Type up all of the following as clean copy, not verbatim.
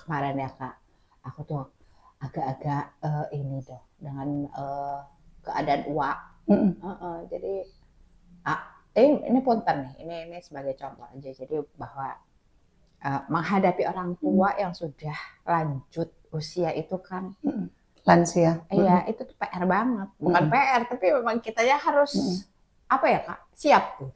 kemarin ya Kak, aku tuh agak-agak ini dong dengan keadaan uak. Jadi ah, ini punten nih, ini sebagai contoh aja. Jadi bahwa menghadapi orang tua yang sudah lanjut usia itu kan, Lansia. iya itu tuh PR banget. Bukan PR, tapi memang kitanya harus apa ya Kak, siap tuh.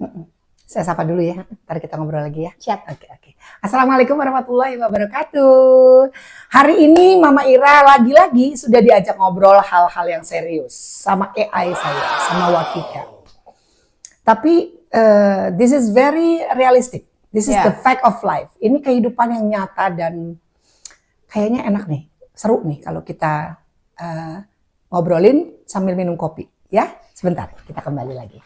Saya sapa dulu ya, ntar kita ngobrol lagi ya. Siap. Oke. Assalamualaikum warahmatullahi wabarakatuh. Hari ini Mama Ira lagi-lagi sudah diajak ngobrol hal-hal yang serius sama AI saya, sama Wakika. Tapi this is very realistic. This is the fact of life. Ini kehidupan yang nyata dan kayaknya enak nih, seru nih kalau kita ngobrolin sambil minum kopi. Ya, sebentar kita kembali lagi.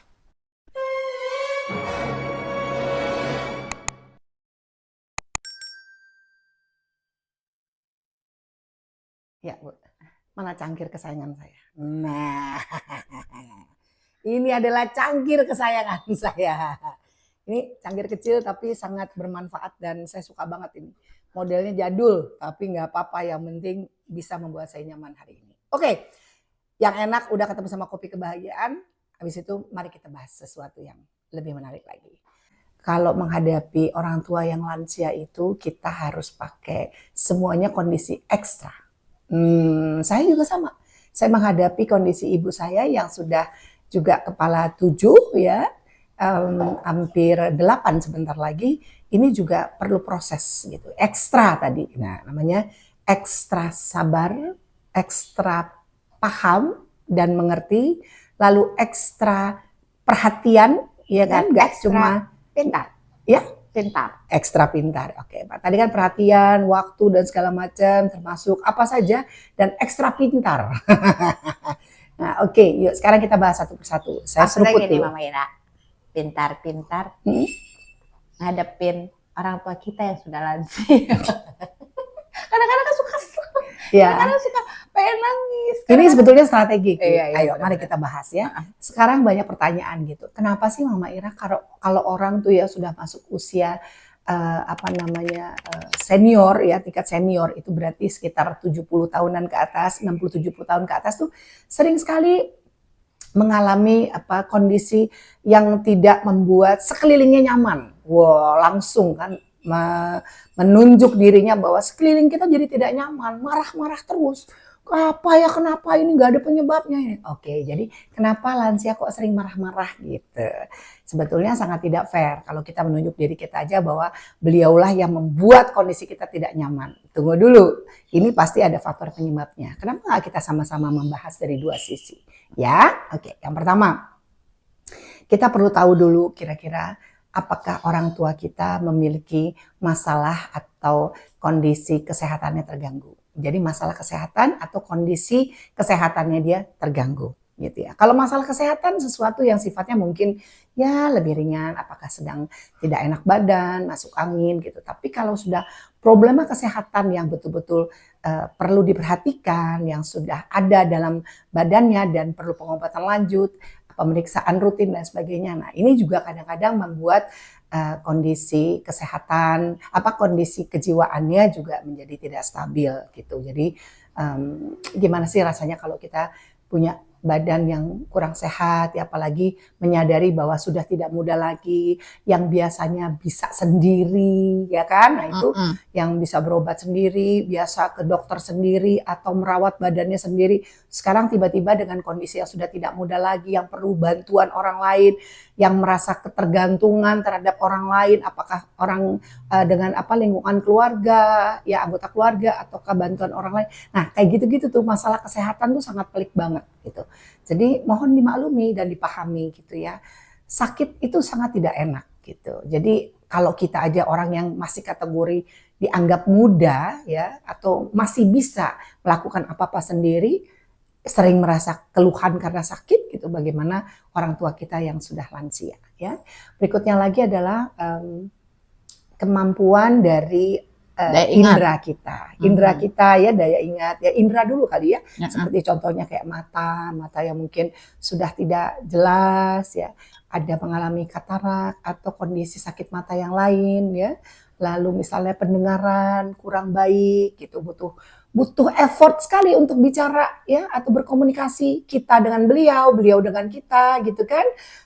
Ya Bu, mana cangkir kesayangan saya? Nah, ini adalah cangkir kesayangan saya. Ini cangkir kecil tapi sangat bermanfaat dan saya suka banget ini. Modelnya jadul tapi nggak apa-apa, yang penting bisa membuat saya nyaman hari ini. Oke, yang enak udah ketemu sama kopi kebahagiaan. Habis itu mari kita bahas sesuatu yang lebih menarik lagi. Kalau menghadapi orang tua yang lansia itu kita harus pakai semuanya kondisi ekstra. Saya juga sama. Saya menghadapi kondisi ibu saya yang sudah juga kepala 7 ya, hampir 8 sebentar lagi. Ini juga perlu proses gitu, ekstra tadi. Nah, namanya ekstra sabar, ekstra paham dan mengerti, lalu ekstra perhatian, ya kan? Gak cuma pintar. Ya, pintar. Ekstra pintar. Oke, Pak. Tadi kan perhatian, waktu dan segala macam, termasuk apa saja, dan ekstra pintar. Nah, oke, yuk sekarang kita bahas satu persatu. Saya seruput dulu. Mama Ira, pintar-pintar ngadepin orang tua kita yang sudah lansia. Kadang-kadang kan suka kadang-kadang suka pengen nangis. Ini sebetulnya strategi. Iya, Ayo, mari kita bahas ya. Sekarang banyak pertanyaan gitu. Kenapa sih Mama Ira kalau orang tuh ya sudah masuk usia senior ya, tingkat senior itu berarti sekitar 70 tahunan ke atas, 60-70 tahun ke atas tuh sering sekali mengalami kondisi yang tidak membuat sekelilingnya nyaman. Wow, langsung kan menunjuk dirinya bahwa sekeliling kita jadi tidak nyaman, marah-marah terus. Kenapa ini nggak ada penyebabnya ini? Oke, jadi kenapa lansia kok sering marah-marah gitu? Sebetulnya sangat tidak fair kalau kita menunjuk diri kita aja bahwa beliaulah yang membuat kondisi kita tidak nyaman. Tunggu dulu, ini pasti ada faktor penyebabnya. Kenapa nggak kita sama-sama membahas dari dua sisi? Ya, oke. Yang pertama, kita perlu tahu dulu kira-kira apakah orang tua kita memiliki masalah atau kondisi kesehatannya terganggu. Jadi masalah kesehatan atau kondisi kesehatannya dia terganggu gitu ya. Kalau masalah kesehatan sesuatu yang sifatnya mungkin ya lebih ringan, apakah sedang tidak enak badan, masuk angin gitu. Tapi kalau sudah problema kesehatan yang betul-betul perlu diperhatikan, yang sudah ada dalam badannya dan perlu pengobatan lanjut, pemeriksaan rutin dan sebagainya. Nah, ini juga kadang-kadang membuat kondisi kesehatan, kondisi kejiwaannya juga menjadi tidak stabil gitu. Jadi gimana sih rasanya kalau kita punya badan yang kurang sehat, ya, apalagi menyadari bahwa sudah tidak muda lagi, yang biasanya bisa sendiri, ya kan? Nah itu yang bisa berobat sendiri, biasa ke dokter sendiri atau merawat badannya sendiri. Sekarang tiba-tiba dengan kondisi yang sudah tidak muda lagi, yang perlu bantuan orang lain, yang merasa ketergantungan terhadap orang lain, apakah orang dengan lingkungan keluarga, ya anggota keluarga ataukah bantuan orang lain. Nah kayak gitu-gitu tuh masalah kesehatan tuh sangat pelik banget gitu. Jadi mohon dimaklumi dan dipahami gitu ya. Sakit itu sangat tidak enak gitu. Jadi kalau kita aja orang yang masih kategori dianggap muda ya atau masih bisa melakukan apa-apa sendiri, sering merasa keluhan karena sakit gitu, bagaimana orang tua kita yang sudah lansia ya. Berikutnya lagi adalah kemampuan dari indera kita. Indera kita ya, daya ingat ya, indera dulu kali ya. Seperti contohnya kayak mata yang mungkin sudah tidak jelas ya, ada mengalami katarak atau kondisi sakit mata yang lain ya, lalu misalnya pendengaran kurang baik gitu, butuh effort sekali untuk bicara ya atau berkomunikasi, kita dengan beliau, beliau dengan kita gitu kan.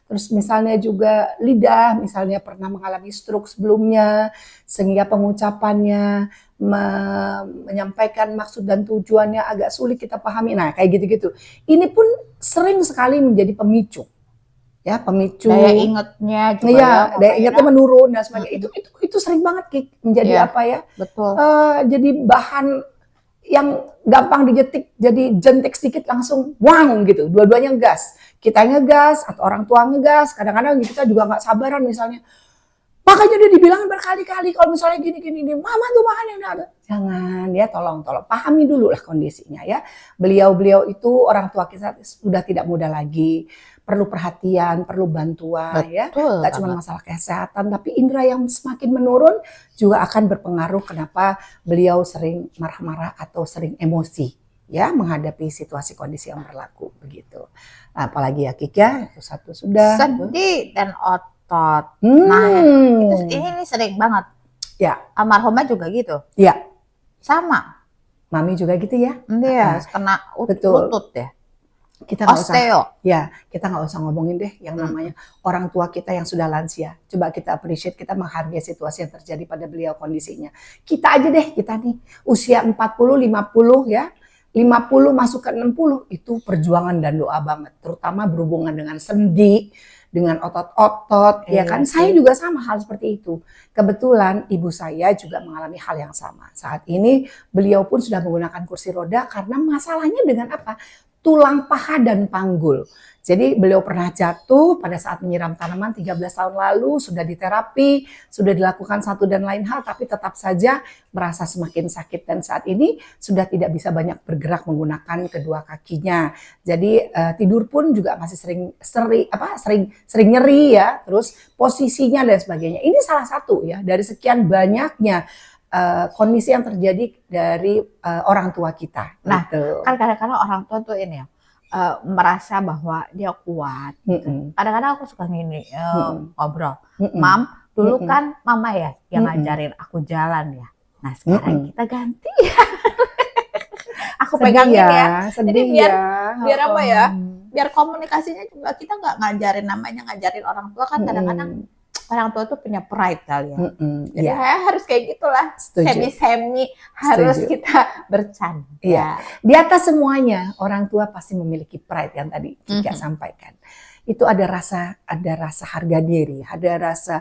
Terus misalnya juga lidah, misalnya pernah mengalami stroke sebelumnya sehingga pengucapannya menyampaikan maksud dan tujuannya agak sulit kita pahami. Nah, kayak gitu-gitu. Ini pun sering sekali menjadi pemicu. Ya, pemicu. Daya ingatnya juga Iya, ya, daya Mama ingatnya Ira. menurun dan sebagainya. Itu sering banget Kik, menjadi Iya, apa ya? betul. Jadi bahan yang gampang dijetik, jadi jentik sedikit langsung wang gitu, dua-duanya gas. Kita ngegas atau orang tua ngegas, kadang-kadang kita juga nggak sabaran misalnya. Makanya dia dibilang berkali-kali kalau misalnya gini-gini, mama tuh makanya ada. Jangan ya, tolong pahami dulu lah kondisinya ya. Beliau itu orang tua kita sudah tidak muda lagi, perlu perhatian, perlu bantuan ya. Betul Gak cuma banget. masalah kesehatan, tapi indera yang semakin menurun juga akan berpengaruh kenapa beliau sering marah-marah atau sering emosi ya menghadapi situasi kondisi yang berlaku begitu. Apalagi ya Kik ya, satu sudah. Sedih dan otot. Nah, ini sering banget. Ya. Almarhumah juga gitu. Ya. Sama. Mami juga gitu ya. Iya, kena lutut ya. Kita nggak osteo. Kita nggak usah ngomongin deh yang namanya orang tua kita yang sudah lansia. Coba kita appreciate, kita menghargai situasi yang terjadi pada beliau kondisinya. Kita aja deh, kita nih usia 40, 50 ya. 50 masuk ke 60 itu perjuangan dan doa banget, terutama berhubungan dengan sendi, dengan otot-otot, ya kan? Saya juga sama hal seperti itu. Kebetulan ibu saya juga mengalami hal yang sama. Saat ini beliau pun sudah menggunakan kursi roda karena masalahnya dengan apa? Tulang paha dan panggul. Jadi beliau pernah jatuh pada saat menyiram tanaman 13 tahun lalu, sudah diterapi, sudah dilakukan satu dan lain hal, tapi tetap saja merasa semakin sakit dan saat ini sudah tidak bisa banyak bergerak menggunakan kedua kakinya. Jadi tidur pun juga masih sering nyeri ya, terus posisinya dan sebagainya. Ini salah satu ya dari sekian banyaknya kondisi yang terjadi dari orang tua kita. Nah, gitu. Kan kadang-kadang orang tua tuh ini ya, merasa bahwa dia kuat. Kadang-kadang aku suka gini ngobrol, Mam, dulu kan mama ya yang ngajarin aku jalan ya. Nah sekarang kita ganti. Aku pegangin ya. Jadi biar apa ya? Biar komunikasinya juga kita nggak ngajarin orang tua kan kadang-kadang orang tua tuh punya pride kali ya. Jadi harus kayak gitulah. Semi-semi harus kita bercanda. Iya. Di atas semuanya orang tua pasti memiliki pride yang tadi Kika sampaikan. Itu ada rasa harga diri, ada rasa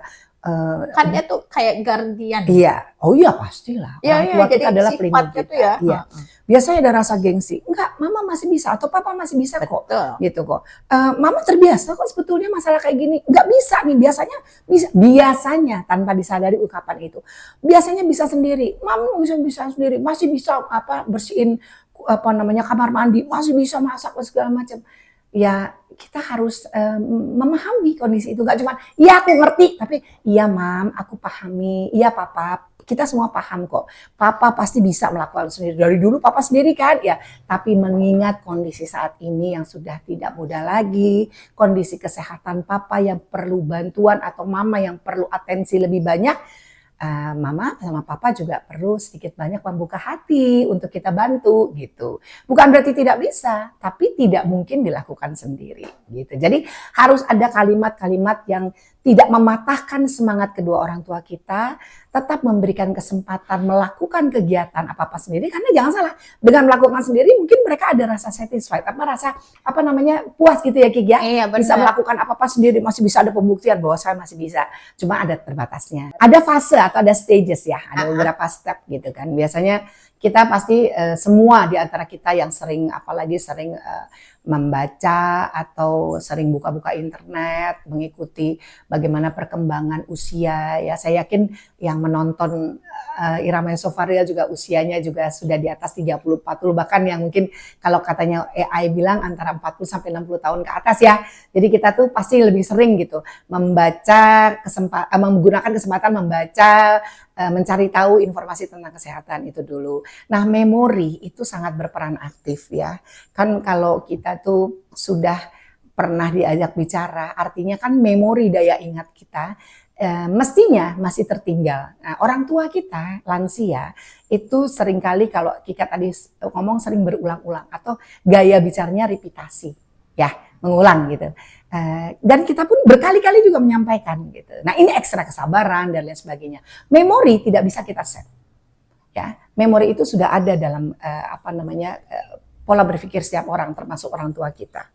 kan dia tuh kayak guardian. Iya. Oh iya pastilah. Orang tua kita adalah pelindung kita. Ya. Iya. Biasanya ada rasa gengsi. Enggak, mama masih bisa atau papa masih bisa kok. Betul. Gitu kok. Mama terbiasa kok sebetulnya masalah kayak gini. Enggak bisa nih, biasanya tanpa disadari ungkapan itu. Biasanya bisa sendiri. Mama bisa sendiri, masih bisa bersihin kamar mandi, masih bisa masak segala macam. Ya kita harus memahami kondisi itu. Gak cuma, iya aku ngerti, tapi iya mam, aku pahami, iya papa, kita semua paham kok. Papa pasti bisa melakukan sendiri. Dari dulu papa sendiri kan ya. Tapi mengingat kondisi saat ini yang sudah tidak mudah lagi, kondisi kesehatan papa yang perlu bantuan atau mama yang perlu atensi lebih banyak, mama sama papa juga perlu sedikit banyak membuka hati untuk kita bantu gitu. Bukan berarti tidak bisa, tapi tidak mungkin dilakukan sendiri gitu. Jadi harus ada kalimat-kalimat yang tidak mematahkan semangat kedua orang tua kita, tetap memberikan kesempatan melakukan kegiatan apa-apa sendiri, karena jangan salah, dengan melakukan sendiri mungkin mereka ada rasa satisfied, puas gitu ya Kik ya. Iya, bisa melakukan apa-apa sendiri, masih bisa ada pembuktian bahwa saya masih bisa, cuma ada terbatasnya. Ada fase atau ada stages ya, ada beberapa step gitu kan. Biasanya kita pasti semua di antara kita yang sering membaca atau sering buka-buka internet, mengikuti bagaimana perkembangan usia ya. Saya yakin yang menonton Irama Sofariel juga usianya juga sudah di atas 30-40, bahkan yang mungkin kalau katanya AI bilang antara 40 sampai 60 tahun ke atas ya. Jadi kita tuh pasti lebih sering gitu menggunakan kesempatan membaca, mencari tahu informasi tentang kesehatan itu dulu. Nah, memori itu sangat berperan aktif ya. Kan kalau kita tuh sudah pernah diajak bicara, artinya kan memori daya ingat kita mestinya masih tertinggal. Nah, orang tua kita, lansia, itu seringkali kalau Kika tadi ngomong sering berulang-ulang atau gaya bicaranya repitasi, ya mengulang gitu. Dan kita pun berkali-kali juga menyampaikan gitu. Nah ini ekstra kesabaran dan lain sebagainya. Memori tidak bisa kita set. Ya, memori itu sudah ada dalam pola berpikir setiap orang, termasuk orang tua kita.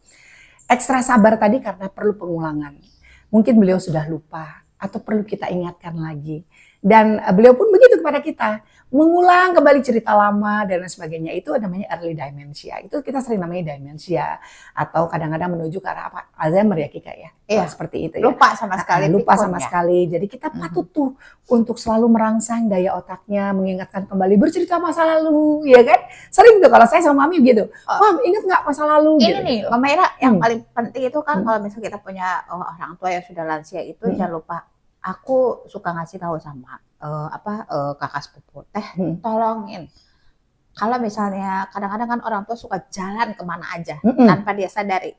Ekstra sabar tadi karena perlu pengulangan. Mungkin beliau sudah lupa atau perlu kita ingatkan lagi. Dan beliau pun begitu kepada kita, mengulang kembali cerita lama dan lain sebagainya. Itu namanya early dementia. Itu kita sering namanya demensia atau kadang-kadang menuju ke arah apa? Alzheimer ya Kika ya. Iya. Seperti itu ya. Lupa sama sekali. Lupa sama sekali. Jadi kita patut tuh untuk selalu merangsang daya otaknya, mengingatkan kembali bercerita masa lalu, ya kan? Sering tuh kalau saya sama Mami gitu. Mam, ingat nggak masa lalu? Ini gitu. nih, Mama Ira, yang paling penting itu kan kalau misalnya kita punya orang tua yang sudah lansia itu jangan lupa. Aku suka ngasih tahu sama kakak sepupu, tolongin. Kalau misalnya kadang-kadang kan orang tua suka jalan kemana aja tanpa dia sadari,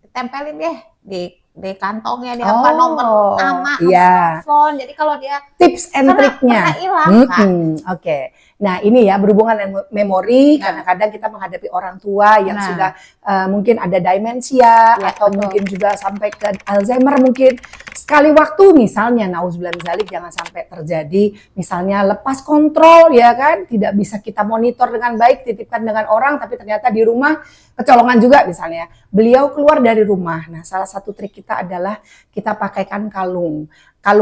tempelin deh di kantongnya, di apa nomor nama, telepon. Jadi kalau dia tips and triknya, hilang kan. Oke. Nah ini ya berhubungan dengan memori, kadang-kadang kita menghadapi orang tua yang sudah mungkin ada demensia atau mungkin juga sampai ke Alzheimer mungkin. Sekali waktu misalnya, nauzubillah min dzalik, jangan sampai terjadi misalnya lepas kontrol ya kan, tidak bisa kita monitor dengan baik, titipkan dengan orang tapi ternyata di rumah kecolongan juga misalnya. Beliau keluar dari rumah. Nah, salah satu trik kita adalah kita pakaikan kalung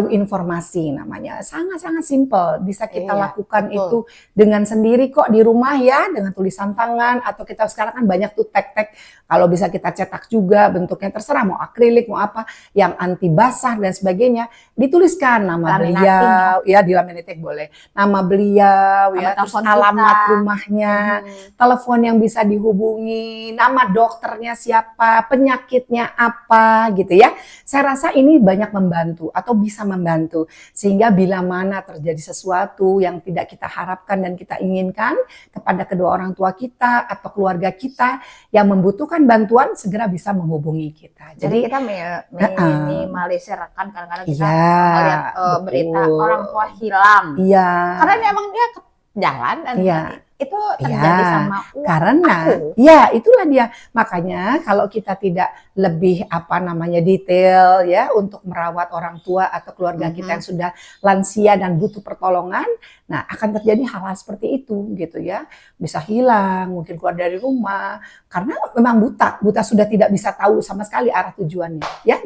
informasi namanya. Sangat-sangat simpel, bisa kita lakukan itu dengan sendiri kok di rumah ya, dengan tulisan tangan atau kita sekarang kan banyak tuh tag-tag, kalau bisa kita cetak juga bentuknya terserah mau akrilik mau apa yang anti basah dan sebagainya, dituliskan nama beliau ya di laminating boleh, nama beliau ya, terus alamat rumahnya, telepon yang bisa dihubungi, nama dokternya siapa, penyakitnya apa gitu ya. Saya rasa ini banyak membantu atau bisa membantu sehingga bila mana terjadi sesuatu yang tidak kita harapkan dan kita inginkan kepada kedua orang tua kita atau keluarga kita yang membutuhkan bantuan segera bisa menghubungi kita. Jadi kita minimalisir kan kadang-kadang kita melihat berita orang tua hilang. Iya. Karena memang dia jalan dan itu terjadi sama karena ya itulah dia, makanya kalau kita tidak lebih detail ya untuk merawat orang tua atau keluarga kita yang sudah lansia dan butuh pertolongan, nah akan terjadi hal-hal seperti itu gitu ya, bisa hilang, mungkin keluar dari rumah karena memang buta sudah tidak bisa tahu sama sekali arah tujuannya ya.